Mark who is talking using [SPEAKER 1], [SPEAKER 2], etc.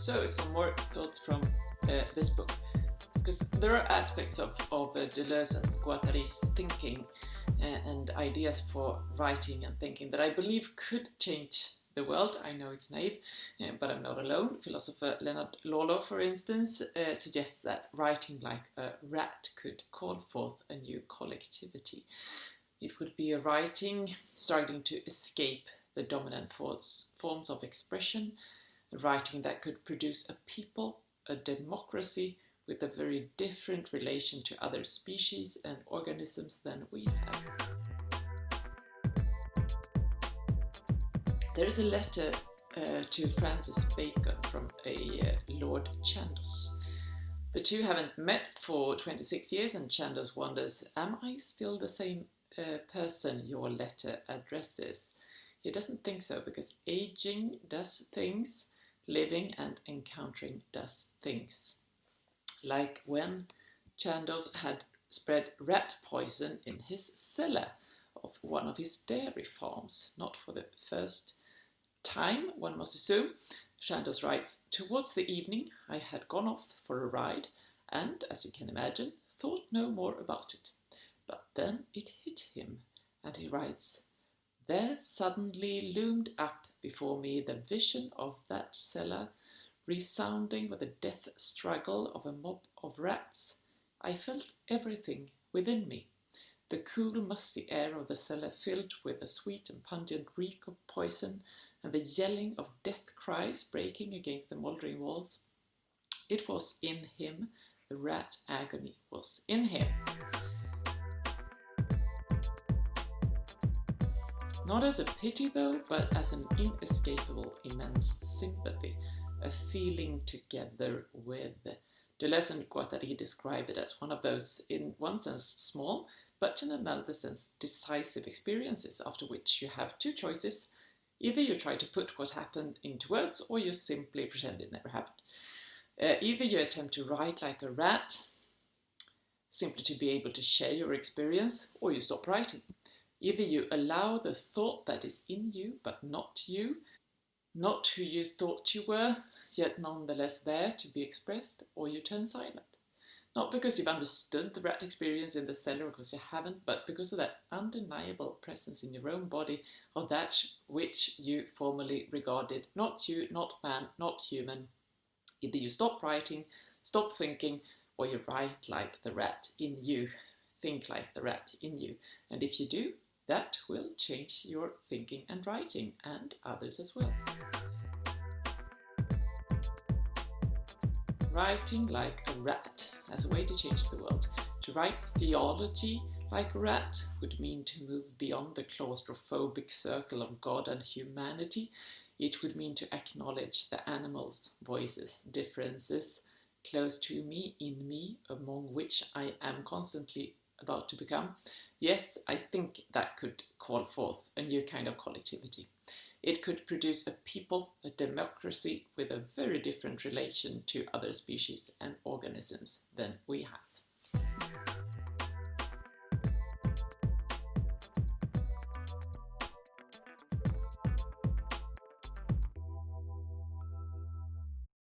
[SPEAKER 1] So, some more thoughts from this book, because there are aspects of Deleuze and Guattari's thinking and ideas for writing and thinking that I believe could change the world. I know it's naive, but I'm not alone. Philosopher Leonard Lawler, for instance, suggests that writing like a rat could call forth a new collectivity. It would be a writing struggling to escape the dominant forms of expression, a writing that could produce a people, a democracy, with a very different relation to other species and organisms than we have. There is a letter to Francis Bacon from a Lord Chandos. The two haven't met for 26 years, and Chandos wonders, am I still the same person your letter addresses? He doesn't think so, because aging does things, living and encountering does things. Like when Chandos had spread rat poison in his cellar of one of his dairy farms, not for the first time, one must assume. Chandos writes, towards the evening I had gone off for a ride and, as you can imagine, thought no more about it. But then it hit him, and he writes, there suddenly loomed up before me the vision of that cellar, resounding with the death struggle of a mob of rats. I felt everything within me. The cool, musty air of the cellar filled with a sweet and pungent reek of poison, and the yelling of death cries breaking against the mouldering walls. It was in him. The rat agony was in him. Not as a pity, though, but as an inescapable, immense sympathy, a feeling together with. Deleuze and Guattari describe it as one of those, in one sense, small, but in another sense, decisive experiences, after which you have two choices. Either you try to put what happened into words, or you simply pretend it never happened. Either you attempt to write like a rat, simply to be able to share your experience, or you stop writing. Either you allow the thought that is in you, but not you, not who you thought you were, yet nonetheless there to be expressed, or you turn silent. Not because you've understood the rat experience in the cellar, because you haven't, but because of that undeniable presence in your own body of that which you formerly regarded not you, not man, not human. Either you stop writing, stop thinking, or you write like the rat in you, think like the rat in you. And if you do, that will change your thinking and writing, and others as well. Writing like a rat as a way to change the world. To write theology like a rat would mean to move beyond the claustrophobic circle of God and humanity. It would mean to acknowledge the animals' voices, differences close to me, in me, among which I am constantly about to become. Yes, I think that could call forth a new kind of collectivity. It could produce a people, a democracy, with a very different relation to other species and organisms than we have.